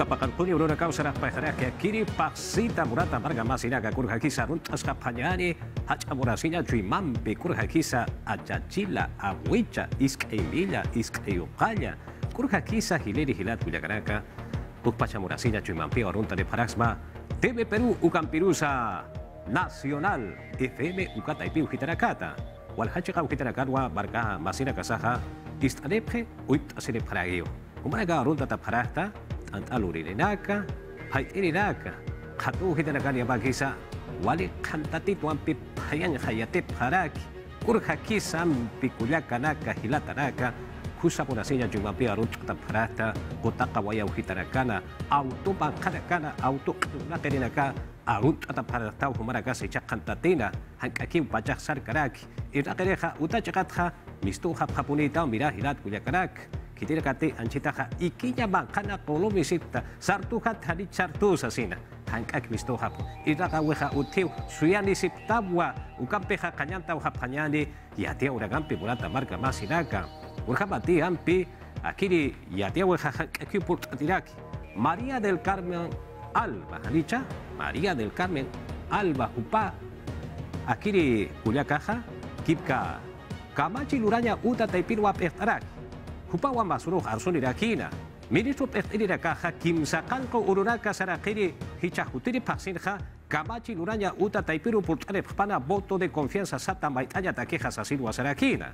Ukapakalpuni uruna kausara pajaraka kiri paksita murata marga masinaga kurjakisa runtas kapanyani hacha murasinya cui mampi kurjakisa achachila awicha iskaimilla iskayuqalla kurjakisa hileri hilat villagaraka ukpacha murasinya cui mampi orunta de paraxma TV Perú ukampirusa Nacional FM ukataipi ujitarakata walhachiqa ujitarakarwa marga masina kasaja istanepje uitasine paragio umanaga orunta taparahta antalurinaka, hairinaka, katu hitanakani abagisa, wali kantatit wampi payan hayate paraki, kurjakisa mpikullakanaka hilatanaka, kusa punasinya jumampi arut taparata, kotaka waya uhitanakana, auto pankanakana, auto nakerinaka, arut taparata humaraka secha kantatina, hankaki pajak sarkaraki, irakereja utachakatja, mistuja japunita mira hilat kullakanak. Kitira kate anchitaja ikinya bankana kolomisipta sartuhat hari sartu sasina hankak misto hapo iraka weha utiu suyani siptabwa ukampeja kanyanta uhapanyani yatia uragampi murata marga masinaka urjabati ampi akiri yatia weha hankaki purtatiraki María del Carmen Alba hanicha María del Carmen Alba hupa akiri kuliakaja kipka kamachi luranya uta taipirwa pehtaraki Hupawa masuruh arsun irakina. Ministro pestiri rakaha kimsakanko ururaka sarakiri hichahutiri paksinja kamachi luranya uta taipiru purtane pana voto de confianza sata maitanya takeja sasilwa sarakina.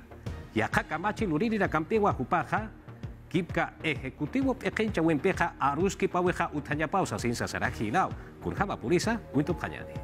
Yaka kamachi luriri rakampiwa hupaja kipka ejecutivo pekencha wempeja aruski paweja utanya pausa sinsa sarakinao. Kurjama purisa uito panyani.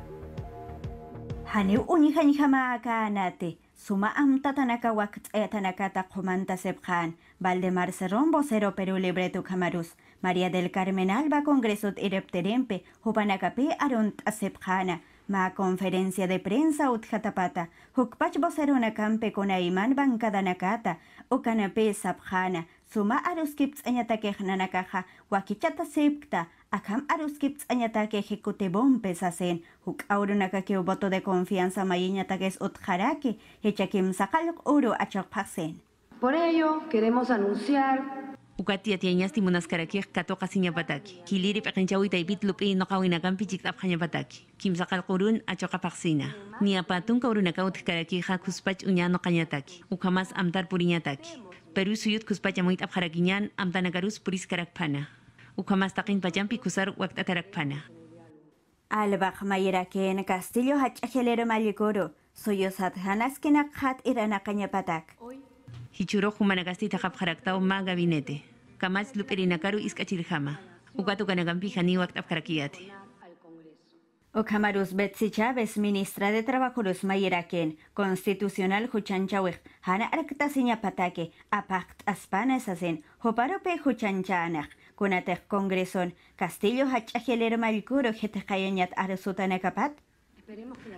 Hani unihanyama kanate. Suma tatanaka wakt tanakata comanta sepjan, Valdemar Serrón, vocero Perú Libre Tucamarus, María del Carmen Alba, Congreso Irepterempe, Hupanacapi Arunt Asepjana, Ma conferencia de prensa Utjatapata, Hukpach vocero Nakampe con Aiman Bancadanakata, Ukanape Sapjana, Suma Aruskips Añatakejnanakaja, Wakichata Septa, Akam Aruskips Añatake Ejecutebon Pesasen, Huk Aurunakake voto de confianza Mayiñataques Utjarake, Hechakim Sakalok Uru Achakpasen. Por ello, queremos anunciar Ukatia tiañas timunascarakir katoka siñapataki. Kiliri pekenchawi taipit lupi no kawinakan pichik apjañapataki. Kim sakal kurun achoka paksina. Ni apatun kaurunaka utkaraki ha kuspach uñano kañataki. Ukamas amtar puriñataki. Perú suyut kuspach amuit apjarakiñan amtanakarus puris karakpana. Ukamas takin pachampi kusar waktatarakpana. Albach Mayeraken Castillo Hachajelero Malikoro. Soyosat Hanaskenak hat iranakañapatak. Hichuro humanagasti takapjaraktao ma gabinete. Kamach luperinakaru iskachirjama. Ukatu kanagampi hani waktapjarakiate. Okamarus Betsy Chávez, ministra de Trabajos Mayeraken, constitucional Huchanchawek, Hana Arctasiña Patake, Apact Aspanesasen, Hoparope Huchanchanach, Kunatek Congreson, Castillo Hachajelero Malikuro, Getekayanyat Arasutanekapat.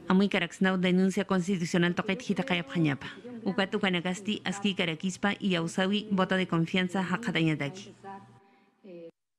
Amuy Karaxnau denuncia constitucional toquet hitakayap hanyapa. Ukatu kanagasti aski karakispa y ausawi voto de confianza hakatanyataki.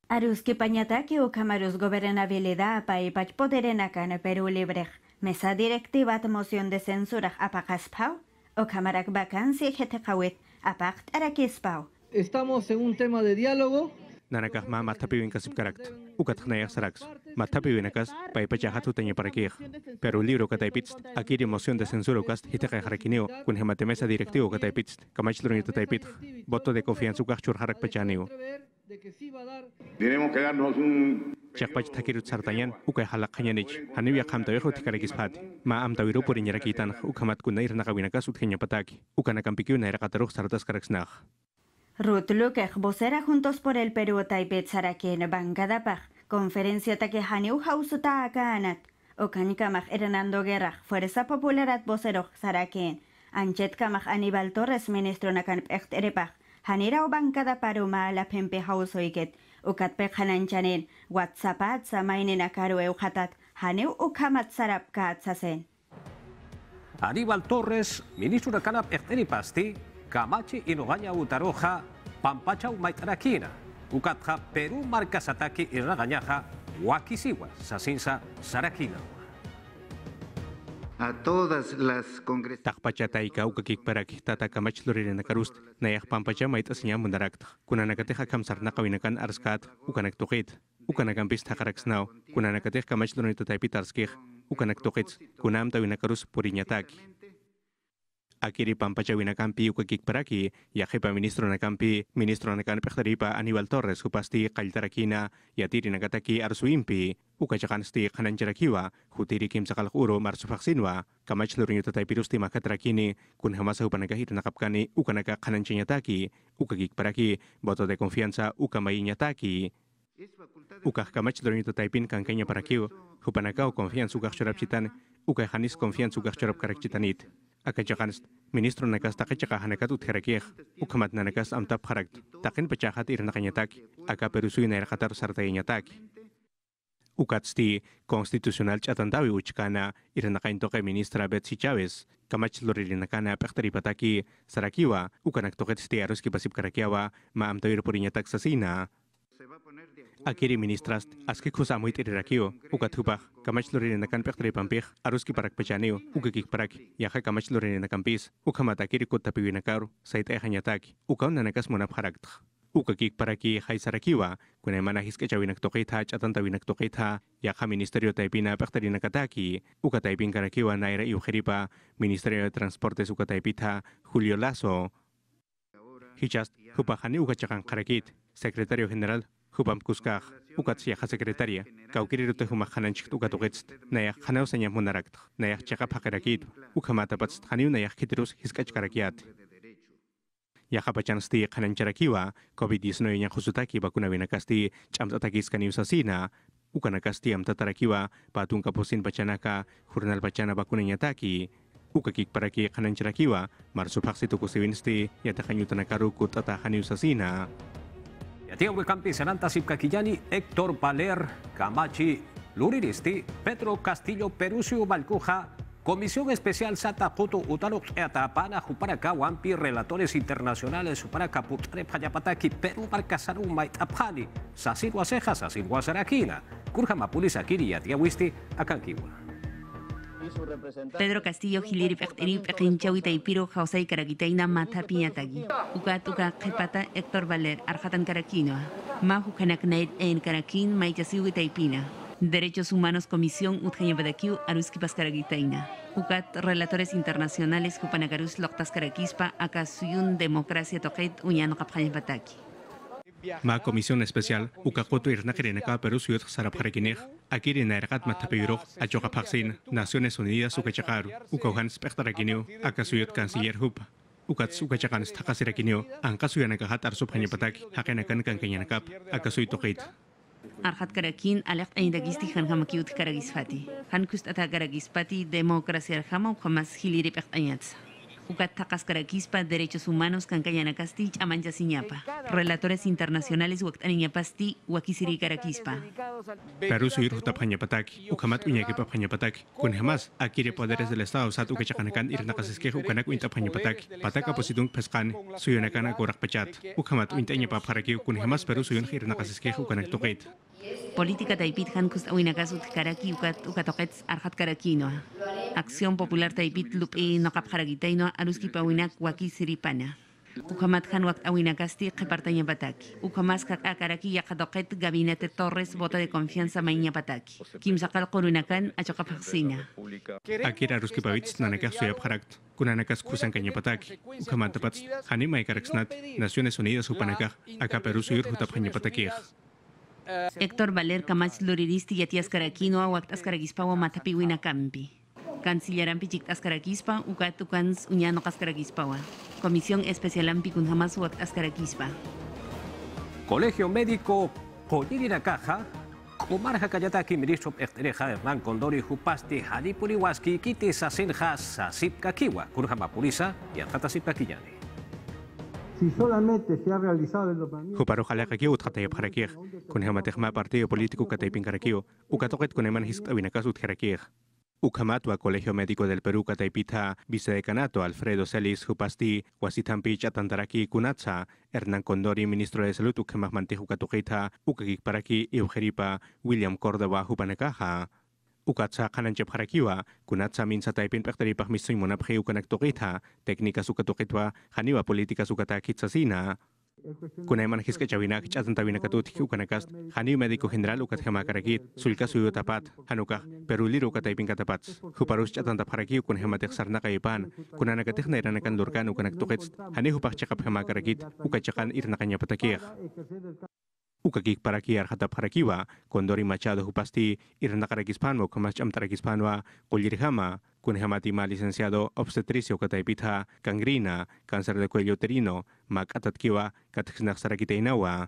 Aruski pañataki o camarus gobernabilidad pa y pach poderenakan Perú Libre. Mesa directiva moción de censura apakaspau o camarak vacancia getekawit apakt arakispau. Estamos en un tema de diálogo. Nanakah ma matapiwin kasip karakter. Ukat knayak sarax. Matapiwin akas paipachahatu tanya parakih. Pero el libro kataipitst akiri moción de censura ukast hitaka harakineo kun hematemesa directivo kataipitst kamachlronita taipit. Voto de confianza ukachur harak pachaneo. Tenemos que darnos un Chakpach takirut sartayan ukay halak kanyanich. Hanibia kamtawejo tikarakispat. Ma amtawiru por inyarakitan ukamat kunair nakawinakas utkenya pataki. Ukanakampikyu nairakataruk sartas karaksnach. Ruth Luque, vocera Juntos por el Perú Taipet Saraken, Bancadapaj, conferencia Takehaniu Hausuta Akanat, Okankamaj Hernando Guerra, Fuerza Popular vocero Saraken, Anchet Kamaj Aníbal Torres, ministro Nakan Echterepaj, Hanira o Bancada Paruma la Pempe Hausoiket, Ukatpek Hananchanen, WhatsAppat Samainen Akaru Eujatat, Haneu Ukamat Sarapkat Sasen. Aníbal Torres, ministro de Canap Echteripasti, Camachi Inogaña Utaroja, Pampachau Maitarakina, Ukatja Perú Marcas Ataki y Ragañaja, Wakisiwa, Sasinsa Sarakina. a todas las congresaciones. Takpacha taika ukakik parak tata kamach lorina karust nayak pampacha mait asnya mundarak kunanakateja kamsar nakawinakan arskat ukanak tokit ukanakan pis takaraksnau kunanakateja kamach lorina taipitarskij ukanak tokit kunam tawinakarus puriñatak Akiri pampacha winakampi ukakik paraki yajepa ministro nakampi ministro nakan pechtaripa Aníbal Torres hupasti kaltarakina yatiri nakataki arsuimpi ukachakansti kanancharakiwa hutiri kimsakal uro marsufaksinwa kamach lurinyo tatay pirusti makatrakini kun hamasa upanagahit nakapkani ukanaka kananchinyataki ukakik paraki voto de confianza ukamayinyataki ukah kamach lurinyo tatay pin kankanya parakiw hupanakaw confianza ukak chorapchitan ukay hanis confianza ukak chorap karakchitanit Akajakanst ministro nakas takachakahanekat utjerakih ukamat nakas amtap harakt takin pecahat irnakanyatak aka perusui nair qatar sartayanyatak ukatsti konstitusional chatantawi uchkana irnakaintoke ministra Betsy Chávez kamach loririnakana pektaripataki sarakiwa ukanak toketsti aruski pasip karakiawa ma amtawir purinyatak sasina Akiri ministras aski kusamuit irakio ukatupah kamach lorinakan pektripampih aruski parak pechaneo ukakik parak yaha kamach lorinakampis ukamat akiri kutapiwinakar sait ehanyatak ukaw nanakas monap harakt ukakik paraki haisarakiwa kunemana hiskachawinak tokita chatantawinak tokita yaha ministerio taipina pektarinakataki ukataipin karakiwa naira iujeripa ministerio de transportes ukataipita Julio Lazo Hichast hupahani ukachakan karakit secretario general Hubam Kuskaj, Ukatsiya secretaria, Kaukiriruta Humahananchik Ukatugets, Naya Hanau Sanya Munarakt, Naya Chakapakerakit, Ukamatapats, Hanu Naya Kitrus, Hiskach Karakiat. Yakapachan Sti Hanancharakiwa, COVID-19 yang Husutaki Bakuna Vinakasti, Chamsatakis Kaniusasina, Ukanakasti Amtatarakiwa, Patung Kapusin Pachanaka, Jurnal Pachana Bakunanyataki, Ukakik Paraki Hanancharakiwa, Marsupaksi Tukusiwinsti, Yatakanyutanakaru Kutata Haniusasina. Yatiaw kampi Sananta Sipkakillani, Héctor Valer, Camachi, Luriristi, Pedro Castillo, Perusio Balcuja, Comisión Especial Sata Puto Utano Etapana, Juparaka, Wampi, Relatores Internacionales, Juparaka, Putare Payapataki, Perú Barcasaru, Maitapani, Sasirwa Cejas, Sasirwa Sarakina, Kurjamapuli Sakiri, Yatiawisti, Akankiwa. Pedro Castillo Hiliri Pecteri Pekinchawi Taipiro Jausai Karagitaina Mata Piñatagi Ukatuka Kepata Héctor Valer Arjatan Karakino Mahu Kanaknaid en Karakin Maitasiwi Taipina Derechos Humanos Comisión Utjanyabadakiu Aruski Paskaragitaina Ukat Relatores Internacionales Kupanagarus Loktas Karakispa Akasuyun Democracia Toket Uñano Kapjanyabadaki Ma Comisión Especial Ukakoto Irnakerenaka Perú Ciudad Sarapjarekineg Akiri Nairakat Matapirog Achokapaksin Naciones Unidas Ukachakaru Ukauhan Spektarakinio Akasuyot Canciller Hup Ukats Ukachakan Stakasirakinio Ankasuyanakahat Arsuphanyapatak Hakenakan Kankanyanakap Akasuy Tokit Arhat Karakin Alek Aindagisti Han Hamakiut Karagisfati Han Kustata Karagispati Democracia Arjama Ukamas Hiliri Pektanyats Ukat Takas Karakispa, Derechos Humanos, Kankayanakasti, Amancha Siñapa. Relatores Internacionales, Waktaniñapasti, Wakisiri Karakispa. Perú Suyur Hutaphanyapatak, Ukamat Uñakipapanyapatak, kun jamás Akiri Poderes del Estado Sat Ukachakanakan Irnakasiskeje Ukanak Uintaphanyapatak, Pataka Positung Peskan, Suyunakana Gorak Pachat, Ukamat Uintanyapapharaki, kun jamás Perú Suyun Irnakasiskeje Ukanak Tokit. Política Taipit Han Kustawinakasut Karaki Ukatokets Arhat Karakino. Acción Popular Taipit Lupi Nokapharagitaino Aruski Pawinak Waki Siripana. Ukamat Han Waktawinakasti Kepartaña Pataki. Ukamas Kakaraki Yakadoket Gabinete Torres Voto de Confianza Maña Pataki. Kim Sakal Korunakan Achokapaksina. Akira Aruski Pavits Nanaka Suyapharakt. Kunanakas Kusankanya Pataki. Ukamat Tapats Hanima Ikaraksnat Naciones Unidas Upanakaj Aka Perú Suyur Hutaphanyapatakij. Héctor Valer Camach Luriristi Yatias Karakino Awaktas Karagispa Matapiwina Campi. Cancilleran Pichiktas Karakispa Ukatukans Uñano Kaskaragispawa. Comisión Especial Ampi Kunhamas Waktas Karakispa. Colegio Médico Polirina Caja, Kumar Hakayataki, Ministro Echtereja, Hernán Condori, Jupasti, Halipuri Waski, Kiti Sasinja, Sasip Kakiwa, Kurjama Purisa y Arjata Kakillani. Si solamente se ha realizado el nombramiento. Juparo Jalakakio Utjatay Parakir, con Hamatejma Partido Político Kataypin Karakio, Ukatoket con Eman Hiskawinakas Utjerakir. Ukamatwa Colegio Médico del Perú Kataypita, Vicedecanato Alfredo Celis Jupasti, Huasitampich Atantaraki Kunatsa, Hernán Condori, Ministro de Salud Ukamahmanti Jukatuquita, Ukakik Paraki, Eugeripa, William Córdoba Jupanekaja. Ukat sa kanancap harakiwa, kunat sa min sa taipin pektari pahmisoy mo na pahiyukan nagtukita, teknika sukatukitwa, haniwa politika sukatakit sa sina. Kunay man hiska chawina kichatan tawina katutik ukanakast, haniw mediko general ukat hamakaragit, sulka suyo tapat, hanukah, pero liro kataipin katapat. Huparus chatan tapharaki ukun hamatik sarna kaipan, kuna nagatik na iranakan lurkan ukanaktukits, hani hupak chakap hamakaragit, ukachakan irnakanya patakir. Ukakik para kiar hatap harakiwa, kondori machado hupasti irnakaragispanmo kamacham taragispanwa, kulirhama, kun hamati ma licenciado obstetricio kataipitha, gangrina, cáncer de cuello uterino, mak atatkiwa, katknak sarakitainawa.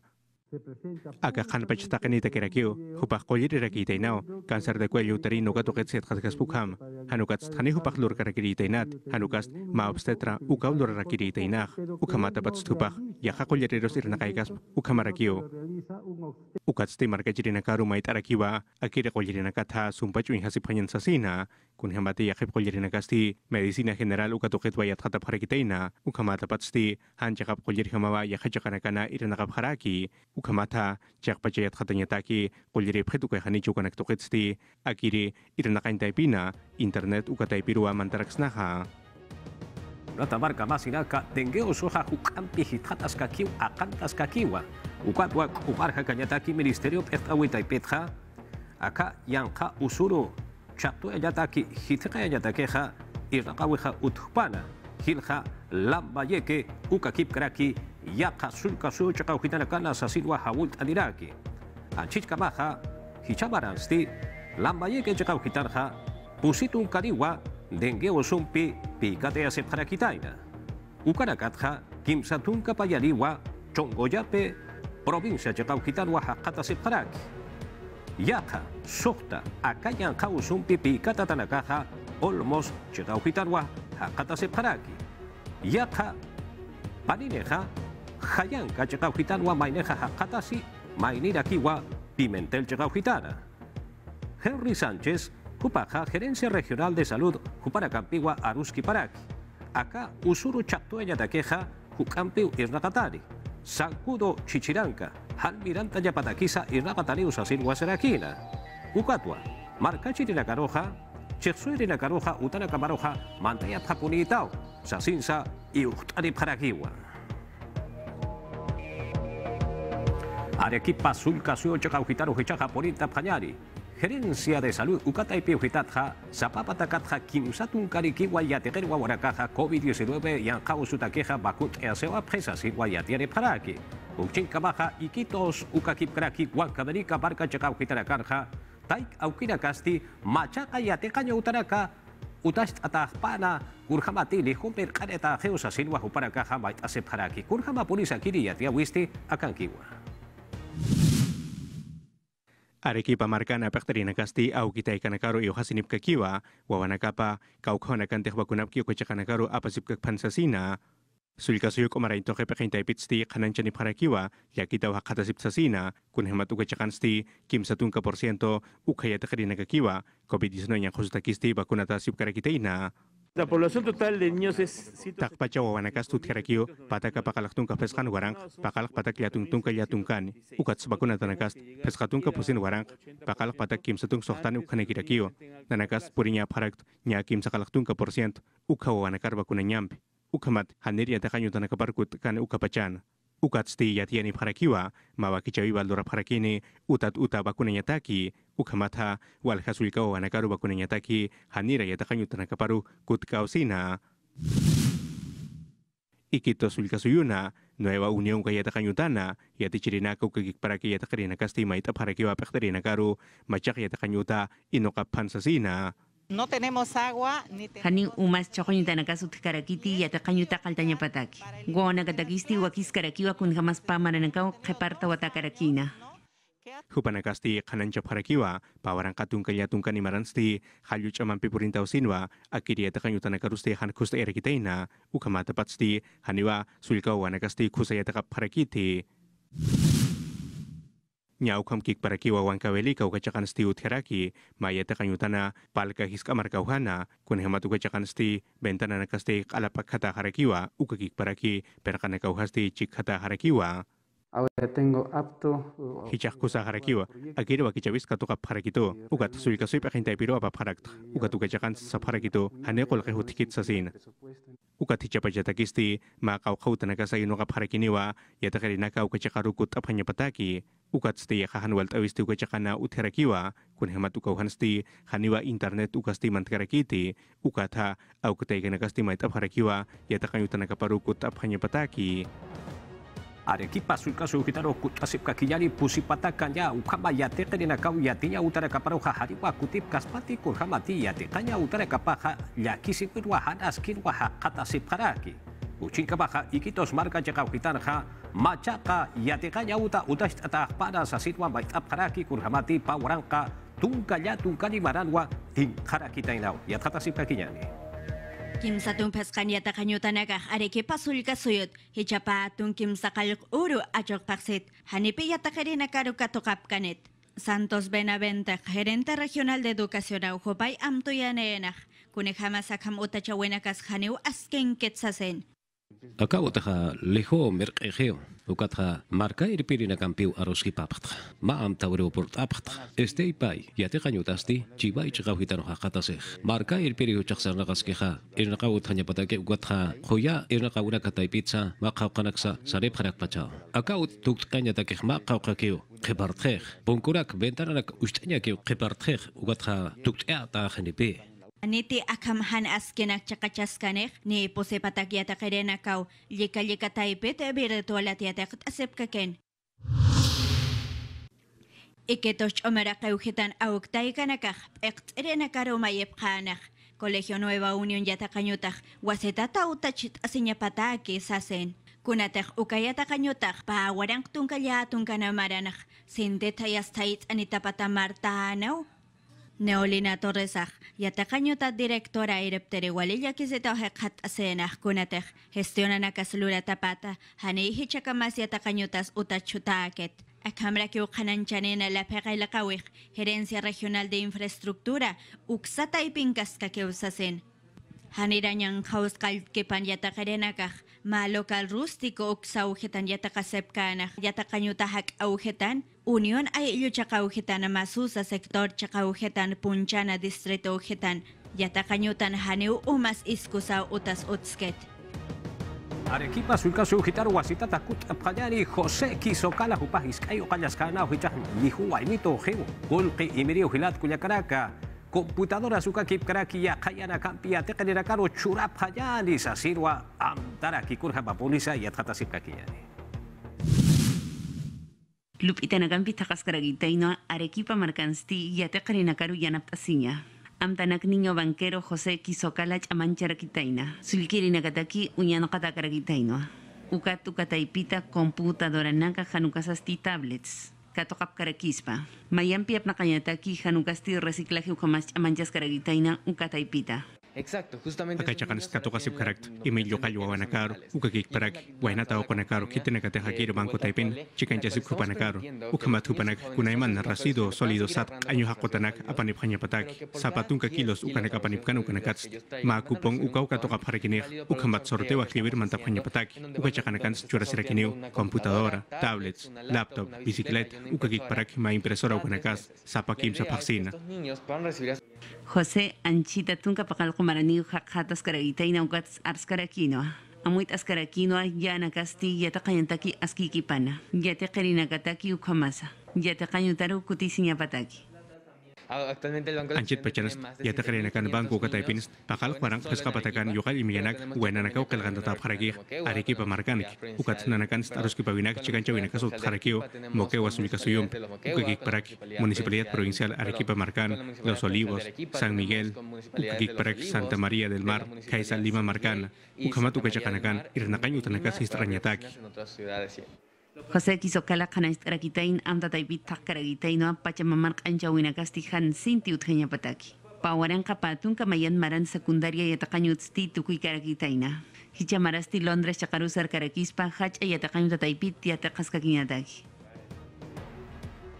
Aga kanpachtakanita kirakio, hupak kolirirakitainao, cáncer de cuello uterino katuketset katkaspukham, hanukats hani hupak lur karakiritainat, hanukast ma obstetra ukaw lur rakiritainach, ukamatapat stupak, yaka koliriros irnakaikas, ukamarakio. Ukats te marka jirina karu mait arakiwa, akira kolirina katha sumpachuin hasiphanyan sasina, kun hamati yakip kolirina kasti, medicina general ukatuket wayat hatap harakitaina, ukamatapat sti, hanjakap kolirhamawa yakachakanakana irnakap haraki, ukamata jak pachayat khatanyataki kulire phetukai hani chukanak toketsti akiri irnakain taipina internet ukataipirua mantaraksnaha Ratamarka masinaka tengeo soja hukampi hitatas kakiu akantas kakiwa ukatwa umarja kanyataki ministerio petawita petja aka yanka usuru chaptu ayataki hitaka ayatakeja irnakaweja utpana hilja lambayeke ukakip kraki yaka sulka su chakauhitana kana sasilwa hawult aliraki anchichka maha hichabaransti lambayeke chakauhitarja pusitun kariwa dengeo sumpi pikate ase parakitaina ukanakatja kimsatun kapayariwa chongoyape provincia chakauhitarwa hakata separaki yaka sokta akayan kausumpi pikata tanakaja olmos chakauhitarwa hakata separaki yaka panineja Hayan kachakauhitanwa maineja hakatasi mainira kiwa Pimentel chakauhitana. Henry Sánchez, Jupaja, Gerencia Regional de Salud, Juparakampiwa Aruski Paraki. Acá usuru chaptueña taqueja, Jukampiu irnakatari. Sankudo Chichiranka, Halmiranta Yapatakisa irnakatari usasin waserakina. Ukatwa, Markachirina Caroja, Chexuirina Caroja, Utana Camaroja, Mantaya Papunitao, Sasinsa y Uhtari Parakiwa. Arequipa sulka suyo chakauhitaru hichaja porita panyari. Gerencia de Salud ukataipi uhitatja zapapatakatja kimsatun karikiwa yategerwa warakaja COVID-19 yankau sutakeja bakut easewa presa silwa yatiere paraki. Uchinka baja iquitos ukakip kraki wankamerika barka chakauhitarakarja taik aukira kasti machaka yatecaño utaraka utast atahpana kurhamatili humper kareta geusa silwa huparakaja mait ase paraki kurhama purisa kiri yatia wisti akankiwa. Arequipa marcana pekterina kasti au kita ikanakaru iyo hasinip kakiwa wawanakapa kaukona kanteh bakunapki kochakanakaru apasip pansasina sulka suyuk omarainto kepekinta ipitsti kananchani parakiwa yakita wakatasip sasina kunhemat ukachakansti kimsatunka % ukayatekerina kakiwa COVID-19 yang khusustakisti bakunatasip karakiteina. La población total de niños es... Takpacha wawanakas tutkerakio, pataka pakalaktunka peskan warang, pakalak patak liatungtungka liatungkan, ukat sebakuna tanakas, peskatunka pusin warang, pakalak patak kim setung sohtan ukhanekirakio, nanakas purinya parak nya kim sakalaktunka %, ukha wawanakar bakuna nyamp, ukhamat haneria takanyo tanakaparkut kan ukapachan. Ukat sti yatiani parakiwa, mawakichawi baldora parakini, utat uta bakuna nyataki, ukamata wal hasulka wanakaru bakuna nyataki, hanira yatakanyo tanakaparu kutkausina. Ikito sulka suyuna, nueva unión ka yatakanyo tana, yatichirina kukikik paraki yatakarina kasti maita parakiwa pekterina karu, machak yatakanyo ta inokapansasina. No tenemos agua ni Hanin umas chokoñuta nakasut karakiti yata kanyuta kaltanya pataki. Gona katakisti wakis karakiwa kun hamas pamaranakaw keparta wata karakina. Hupanakasti kanancha parakiwa, pawarang katung kalyatungkan ni maransti, halyuch aman pipurintaw sinwa, akiri yata kanyuta nakarusti han kusta erekitaina, ukamata patsti, haniwa sulkaw wanakasti kusayata kaparakiti. Nyau kamkik parakiwa wankaweli kau kacakan sti utheraki, mayata kanyutana palka hiska markauhana, kun hematu kacakan sti bentana nakasti alapak hata harakiwa, ukakik paraki perkana kauhasti cik hata harakiwa. Ahora tengo apto. Hichak kusa harakiwa, akira wakichawis katuka harakito, ukat sulika sui pakinta piro apa harakt, ukat ukachakan sa harakito, hanekol kehutikit sa sin. Ukat hichapajatakisti, makau tanaka sa inuka harakiniwa, yatakarinaka ukachakarukut apanya pataki, ukat sti hahanwalt awisti ukachakana utherakiwa, kun hemat ukauhansti, haniwa internet ukasti mantkarakiti, ukat ha, aukatay kanakasti mait harakiwa, yatakanyutanaka parukut apanya pataki. Arequipa sulkasu hitaro kutasip kakiyani pusipatakannya ukama yate kedina kau yatinya utara kaparoha hariwa kutip kaspati kurhamati yate kanya utara kapaha yakisi pirwa hadas kirwa katasip karaki ucin kapaha ikitos marka jakau hitanha macaka yate kanya utas atah pada sasitwa bait ap karaki kurhamati pawarangka tungkanya tungkani maranwa ting karaki tainau yat katasip kakiyani. Kimsa tumpaskan yata kanyutanaka Arequipa sulkasuyot hichapa tung kimsa kaluk uru achok paksit hanipi yata karina karu katokap kanet. Santos Benavente, gerente regional de educación Aujopay Amtuyaneenaj, kunejama sakam utachawenakas haniu asken ketsasen. Acabo de lejo merkegeo, ukatra marca irpirina campiu aroski papatra. Ma am tauro port apatra. Este pai, ya te kanyutasti, chibai chigauhitano hakatase. Marca irpirio chaksarnakaskeha, irnakaut hanyapatake ukatra, hoya irnakauna katay pizza, makaukanaksa, sarep harakpacha. Akaut tuktanyatake makaukakeo, kepartrej, bonkurak ventananak ustanyakeo, kepartrej, ukatra tukteata hanipe. Niti akamhan askenak chakachaskaneh ni posepatak yata kerena kau lika taipet virtualat yatak asepkaken. Iketos omerakau hitan auktay kanakah ektrena karo mayep kanah. Colegio Nueva Unión yatakanyutah waseta tautachit asinyapataki sasen. Kunatak ukayatakanyutah pawarang tungkalyatong kanamaranah sindetayastait anitapatamartanaw. Neolina Torresaj, yatakanyuta directora ireptere walilla kiseta hekat asenaj kunatek, gestionan akaslura tapata, hani hichakamas yatakanyutas utachutaket. Akamra que ukananchanena la pega y la kawik, gerencia regional de infraestructura, uksata y pinkaska que usasen. Haniranyang hauskal kepan yatakarenakaj, ma local rústico uksaujetan yatakasepkanaj, yatakanyutahak aujetan, Unión ay iluchakaujetan masusa sector chakaujetan punchana distrito ujetan, yatakanyutan haneu umas iskusa utas utsket. Arequipa sulkasu hitar wasita takut apkanyani José Kisokala hupahis kayo kanyaskana hujah nihuay nito heu, golpe imirio hilat kunyakaraka. Computadora suka kip karaki ya kayana kampia tekanira karo churap hayani sa sirwa amtara kikurha bapolisa ya tatasip kakiyani. Lupita nagampi takaskaragitaino Arequipa marcansti yatekarina karu yanaptasinya. Amtanak niño banquero José Kisokala amancharakitaina. Sulkiri nagataki uñanokatakaragitaino. Ukataipita computadora naka hanukasasti tablets. Katokap karakispa. Mayampiap na kanyataki hanukasti reciclaje ukamas amanchas karagitaina ukataipita. Exacto, justamente. Akachakan katokasip karakt, Emilio Calvo Wanakaro, Ukakik Parak, Wainata Okonakaro, Kitenakate Hakir Banco Taipin, Chicken Jasip Kupanakaro, Ukamatupanak, Kunaiman, Rasido, Sólido Sat, Año Hakotanak, Apanipanya Patak, Zapatunka kilos, Ukanakapanipkan, Ukanakats, Makupong, Ukaukatoka Parakinir, Ukamat sorteo a escribir Mantapanya Patak, Ukachakanakans, Churasirakinio, computadora, tablets, laptop, bicicleta, Ukakik Parak, Ma impresora Ukanakas, Zapakim Zapaxina. José Anchita tunka pakal kumarani hatas karagitaina ukats arskarakino. Amuit askarakino yana kasti yata kayantaki askikipana. Yata karina kataki ukamasa. Yata kayuntaru kutisinya pataki. Actualmente el banco Anchit pachanas yata karina kan banco kataipins pakal kwarang peskapatakan yokal imiyanak wenanakaw kalgandata paragir Arequipa markanik ukat nanakan starus kipawinak chikan chawinak sut harakio moke wasumikasuyum ukakik parak Municipalidad Provincial Arequipa Marcan Los Olivos San Miguel ukakik parak Santa María del Mar Kaisa Lima Marcana ukamat ukachakanakan irnakañ utanakas istrañataki. José Kisokala kanaistrakitain amtataipit takaragitaino pachamamar kanchawinakasti han sinti utjeña pataki. Pawaran kapatun kamayan maran secundaria yatakañutsti tukuy karagitaina. Hichamarasti Londres chakarusar karakispa hach ayatakañu tataipit yatakaskakiñataki.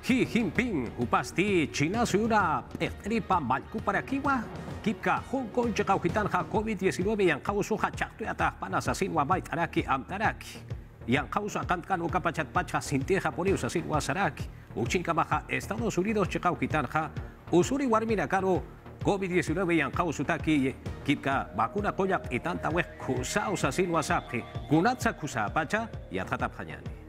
Xi Jinping upasti China sura ektripa malku para kiwa kipka Hong Kong chakauhitan ha COVID-19 yang kausuha chaktu yatah panas asinwa bait araki amtaraki. yang causa kan ukapacha sinteja por sa silwa saraki uchinka baja Estados Unidos chikau kitanja usuri warmina karo COVID-19 yang causa taki kipka vacuna koyak itanta wek kusau sa silwa sapi gunatsa kusapacha ya tatapanyani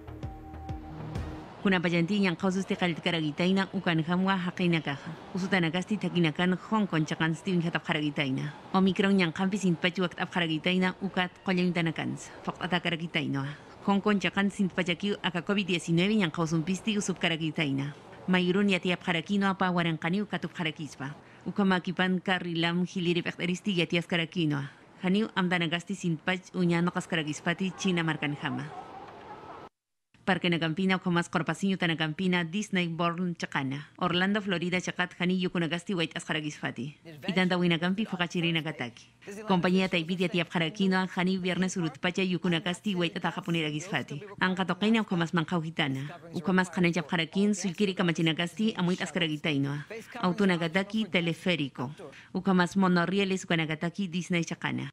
kuna pajanti yang kausus te kalit karagitaina ukan hamwa hakina kaha usutana gasti takinakan Hong Kong chakan stin hatap karagitaina omicron yang kampi sin pachu wakt ap karagitaina ukat qollintana kans faqata karagitaina Hong Kong chakan sin pachaki aka COVID-19 yang kausun pisti usup karagitaina mayurun yati ap karakino apa warankani ukatup karakispa ukamakipan karilam hiliri pekteristi yati as karakino haniu amdana gasti sin pach unya nokas karagispati China markan hama Parque Nagampina o más Corpacinho Tanagampina Disney World Chacana Orlando Florida Chacat Hani Yukunagasti White Ascaragisfati Itanta Winagampi Fakachirina Gataki Compañía Taipitia Tiap Harakino Hani Viernes Urutpacha Yukunagasti White Atajapuniragisfati Ankatokaina o más Mancauhitana Ukamas Kanajap Harakin Sulkiri Kamachinagasti Amuit Ascaragitaino Autonagataki Teleférico Ukamas Monorrieles Ukanagataki Disney Chacana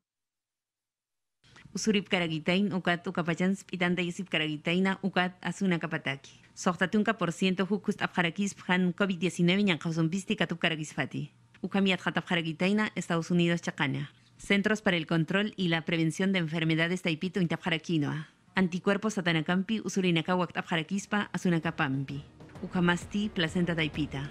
Usurip karagitain ukat ukapachans pitanta yusip karagitaina ukat asuna kapataki. Sohtatunka % hukust abharakis phan COVID-19 yang kausun pisti katup karagisfati. Ukamiat hatap karagitaina Estados Unidos chacana. Centros para el Control y la Prevención de Enfermedades taipito intapharakinoa. Anticuerpos atanakampi usurinaka wakt abharakispa asunakapampi. Ukamasti placenta taipita.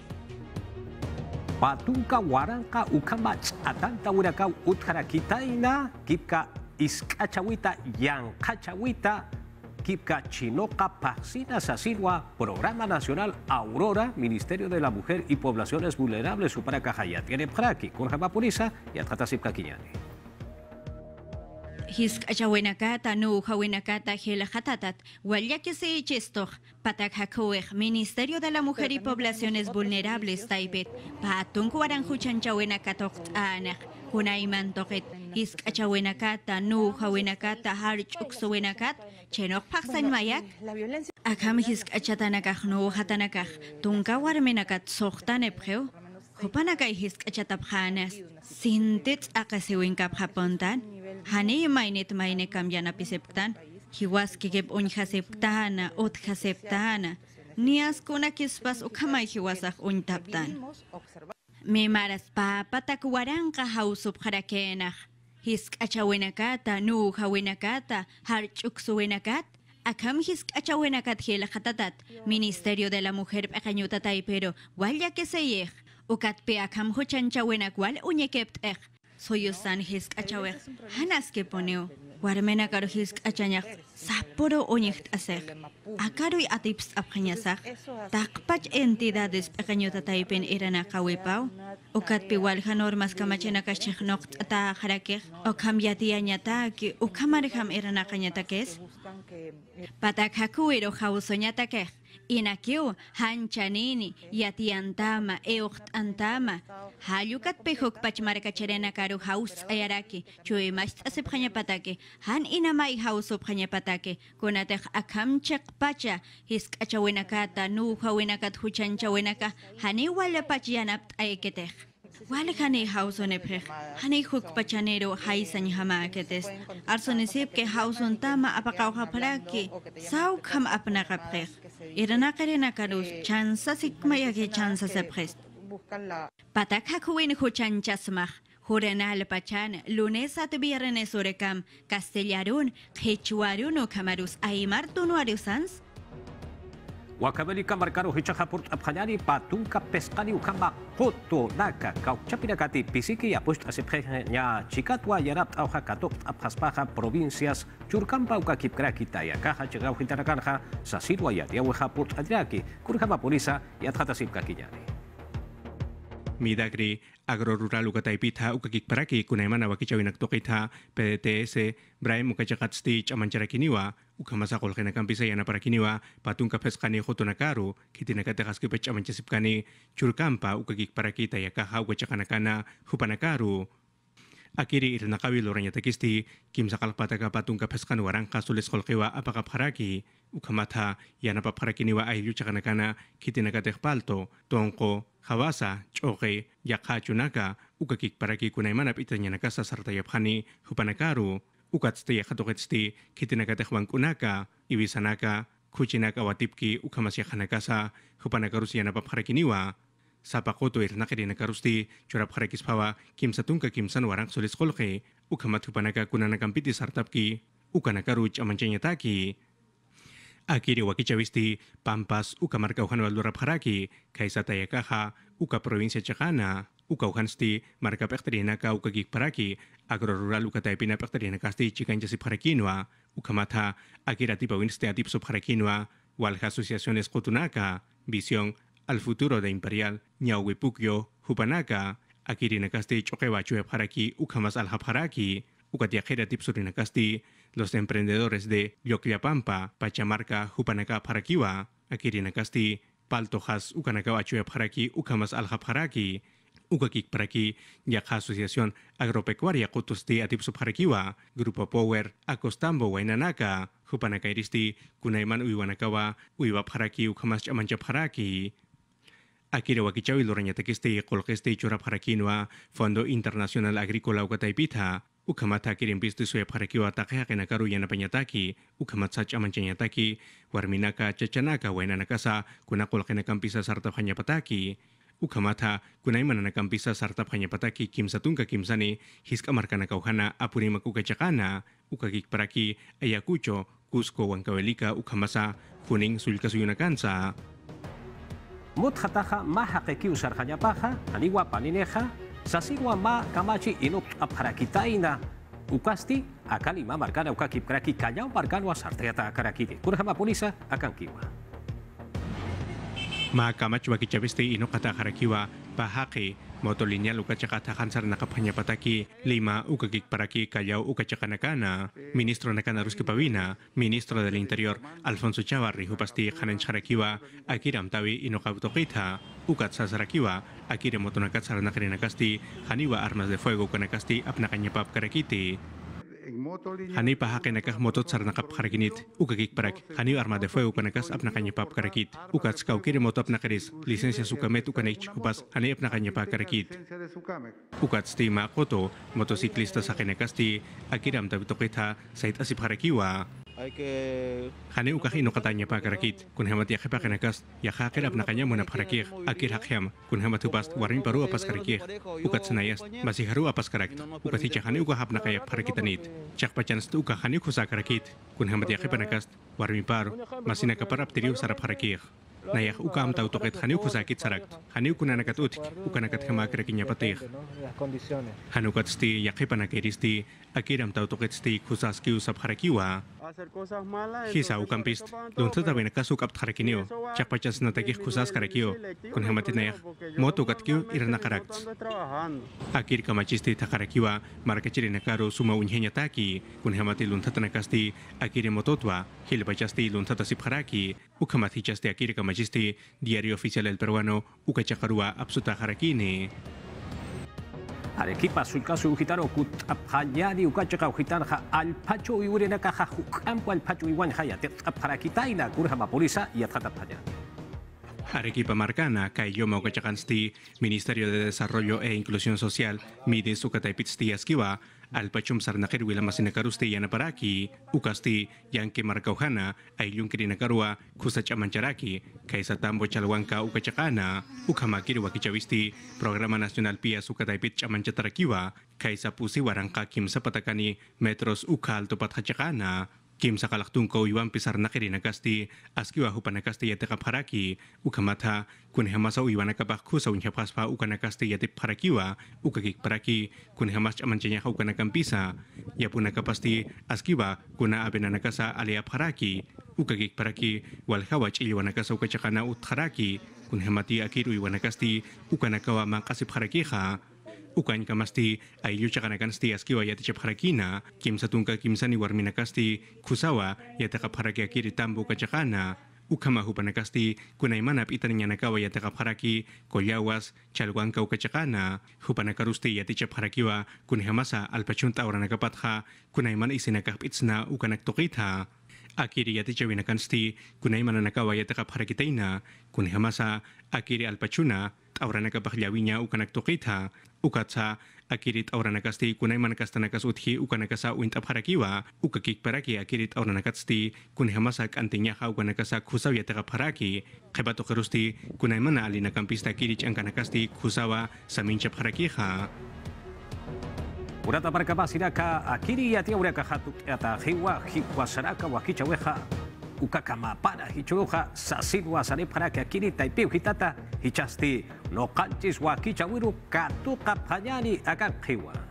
Patunka waranka ukamach atanta urakau utharakitaina kipka Iskachawita yang kachawita kipka chinoka paxina sasilwa Programa Nacional Aurora Ministerio de la Mujer y Poblaciones Vulnerables Suparaka Hayat tiene praki con Japapurisa y Atkatasipka Kiñani. Hiskachawinakata nu hawinakata hela hatatat walyakisi chistoh patak hakuech Ministerio de la Mujer y Poblaciones Vulnerables taipet patunku waranjuchanchawinakatok anak kunaiman toket hiskachawinakata nu hawinakata harchuksuwinakat chenok paksan mayak akam hiskachatanakah nu hatanakah tunka warminakat sohtanepkheu Hupanakay hiskachataphanas sintit akasiwinkap hapontan hani mainit maine kamyana pisiptan hiwas kigib unhasiptana uthasiptana nias kunakispas ukamay hiwasak untaptan Mimaras papatak waranka hausup harakenah hiskachawinakata nu hawinakata harchuksuwinakat Akam hiskachawinakat hila hatatat Ministerio de la Mujer pequeñuta taipero walla que se yeh Ukat pe akam huchanchawinak wal unyekept soyusan hiskachawek hanas que poneu warmena karo hiskachanyak saporo unyekt asek akaruy atips apkanyasak takpach entidades pequeñota taipen irana kawipau ukat pe wal normas kamachena kacheknokt ata harakek okam yatianyataki ukamarham irana kanyatakes patak hakuiro hausoñatakek Inakiu hanchanini yatiantama antama hayukat pehok pachmarkacharena karu haus ayaraki chui mast asipkhanya patake han inamai haus opkhanya patake kunatek akamchak pacha hiskachawinakata nu hawinakat huchanchawinaka hani wala pachyanap aiketek Wala kani hauson epre, hani huk pachanero haisan hamaketes. Arsonisip ke hauson tama apakau hapraki, sau kam apnakapre. Irana karena karus chansa sikmaya ke chansa sepres. Patak hakuin huchan chasmah. Hurenal pachan, lunes at viernes orekam, castellarun, hechuarun o camarus aimar tunuarusans. Wakabeli kamarkaro hichahapurt abkhanyani patunka peskani ukamba koto naka kauchapinakati pisiki ya post asepkhanya chikatwa yarap auha katok abhaspaha provincias churkampa ukakipkrakita ya kaha chegau hitanakanha sasirwa ya diawehapurt adraki kurhama polisa ya thatasipka kinyani Midagri agrorural ukataipitha ukakikparaki kunaimana wakichawinak tokitha PDTS Braim ukachakatsti chamancharakiniwa ukamasakol kinakampisa yana parakiniwa patunka peskani hotonakaru kitinakatehaski pechamanchasipkani churkampa ukakikparakita yakaha ukachakanakana hupanakaru Akiri irnakawi loranya takisti kim sakalpataka patunka peskan warangka sulis kolkewa apakapharaki ukamata yana papharakiniwa ayu chakanakana kitinakateh palto tonko hawasa choke yakha chunaka ukakik paraki kunaimanap itanyanaka sa sartayapkhani hupanakaru ukat sti yakatoket sti kitinagatehwan kunaka ibisanaka kuchinaka watipki ukamasya khanakasa hupanakarusia napapharakiniwa sapakoto irnakarinakarusti churapharakispawa kimsatunka kimsan warang solis kolke ukamat hupanaka kunanakampiti sartapki ukanakaruch amancanyataki akiri wakichawisti Pampas uka marka uhan walura pharaki kaisa tayakaha uka provincia Chakana uka uhansti marka pekterinaka uka gik paraki agro rural uka taipina pekterinaka sti chikancha si pharakinwa uka matha akira tipa winste atip so pharakinwa walha asociaciones kotunaka visión al futuro de imperial nyawipukyo hupanaka akiri nakasti chokewa chue pharaki uka mas alha pharaki uka tiakera tip surinakasti los emprendedores de Yokyapampa, Pachamarca, Hupanaka, Parakiwa, Akirinakasti, Paltojas, Ukanakawa, Chueparaki, Ukamas Aljaparaki, Ukakik Paraki, Yakha Asociación Agropecuaria Kotusti Atipso Parakiwa, Grupo Power, Acostambo, Wainanaka, Hupanaka Iristi, Kunaiman Uiwanakawa, Uiwa Paraki, Ukamas Chamancha Paraki. Akira Wakichawi Lorañatekisti, Kolkesti, Churaparakinoa, Fondo Internacional Agrícola Ukataipita, ukamata kirimpisti suya parakiwa takeha kenakaru yana panyataki ukamat sach amancanyataki warminaka chachanaka wainanakasa kunakol kenakampisa sarta phanyapataki ukamata kunaimananakampisa sarta phanyapataki kimsatunka kimsani hiska markanaka uhana apurimak ukachakana ukakik paraki ayakucho Cusco wankawelika ukamasa kuning sulka suyunakansa Muthataha mahakeki usarhanyapaha aniwa panineja Sasigwa ma kamachi inuk aparakitaina ukasti akali ma markana ukakip kraki kayau markanwa sarteata karakiti kurhama polisa akan kiwa ma kamach wakichavisti inukata harakiwa bahaki motolineal ukachakata hansar nakapanyapataki lima ukakik paraki kayau ukachakanakana ministro nakana ruski pavina ministro del interior Alfonso Chavarri hupasti hanan harakiwa akiram tawi inokabtokita ukat sasarakiwa akire motonakat saranakarinakasti haniwa armas de fuego kanakasti apnakanyapap karakiti Hani pahake nakah motot sarnakap harakinit ukakik parak hani arma de fuego kanakas apnakanyapap karakit ukat skau kire moto apnakaris licencia sukamet ukanech kupas hani apnakanyapap karakit ukat stima koto motociclista sa kinakasti akiram tabitokita sait asip harakiwa Hani ukahin katanya pa karakit kun hamat yakhe pa kanakas yakha kerap nakanya muna parakir akir hakyam kun hamat hubas warin paru apas karakir ukat senayas masih haru apas karak ukat si hani ukahap nakaya parakitanit cak pacan stu ukahani kusa karakit kun hamat yakhe panakas warin paru masih nakaparap tiriu sarap karakir Nayak ukam tau toket hani ukusakit sarak hani ukunanakat utik ukanakat hama karakinya patih hanukat sti yakhe panakiristi akiram tau toket sti kusaski usap harakiwa Hisa ukampist, lunta tabi nakasuk ap harakinio, cak pachas natakih kusas karakio, kun hamatinayah, moto katkio irana karakts. Akir kamachisti takarakiwa, marakachiri nakaro suma unhenya taki, kun hamati lunta tanakasti, akiri mototwa, hilpachasti lunta tasip haraki, ukamatichasti akir kamachisti, diario oficial el peruano, ukachakarua absuta harakini. Arequipa sulkasu ujitano kut aphañani ukachaka ujitanja alpacho iurenaka jajukampo alpacho iwan hayate apharakitaina kurhama polisa y atjataphaña. Arequipa Marcana, Kayoma Ukachakansti, Ministerio de Desarrollo e Inclusión Social, Midis Ukataipitsti Askiwa, Alpachum Sarnakir Wilamasinacarusti Yanaparaki, Ukasti, Yanke Marcaujana, Ayunkirinakarua, Kusachamancharaki, Kaisatambo Chalwanka Ukachakana, Ukamakiri Wakichavisti, Programa Nacional Pias Ukataipit Chamanchatrakiwa, Kaisapusi Waranka Kim Zapatakani, Metros Uka Alto Pathachakana, Kim sakalaktunko iwan pisar nakirinakasti, askiwa hupanakasti yatekap haraki, ukamata, kunhamasa iwanakabak kusa unhyapaspa ukanakasti yatip harakiwa, ukakik paraki, kunhamas amancanya ukanakampisa, yapunakapasti, askiwa, kuna abenanakasa aliap haraki, ukakik paraki, walhawach iwanakasa ukachakana utharaki, kunhamati akiru iwanakasti, ukanakawa makasip harakiha, Ukan kamasti ayu chakanakansti askiwa yatichap harakina, kim satungka kimsani warminakasti kusawa yatakap haraki akiri tambo kachakana, ukama hupanakasti kunaimanap itaninya nakawa yatakap haraki koyawas chalwanka ukachakana, hupanakarusti yatichap harakiwa kunhamasa alpachunta oranakapatha kunaiman isinakap itsna ukanaktokita. Akiri yatichawinakansti kunaiman nakawa yatakap harakitaina, kunhamasa akiri alpachuna, Aurana kapahyawinya ukanak tokita, ukatsa akirit auranakasti kunay manakastanakas uthi ukanakasa uintap harakiwa ukakik paraki akirit auranakatsti kunhamasak antinya ukanakasa khusaw yataka paraki khebato kerusti kunay mana alina kampista kirich angkanakasti khusawa saminchap harakiha Urata markaba sinaka akiri yatia uraka hatu ata hiwa saraka wakicha weha ukakama para hichuha sasidwa sane para que akiri taipiu hitata hichasti no kanchis wakicha wiru katu kapanyani akan hiwa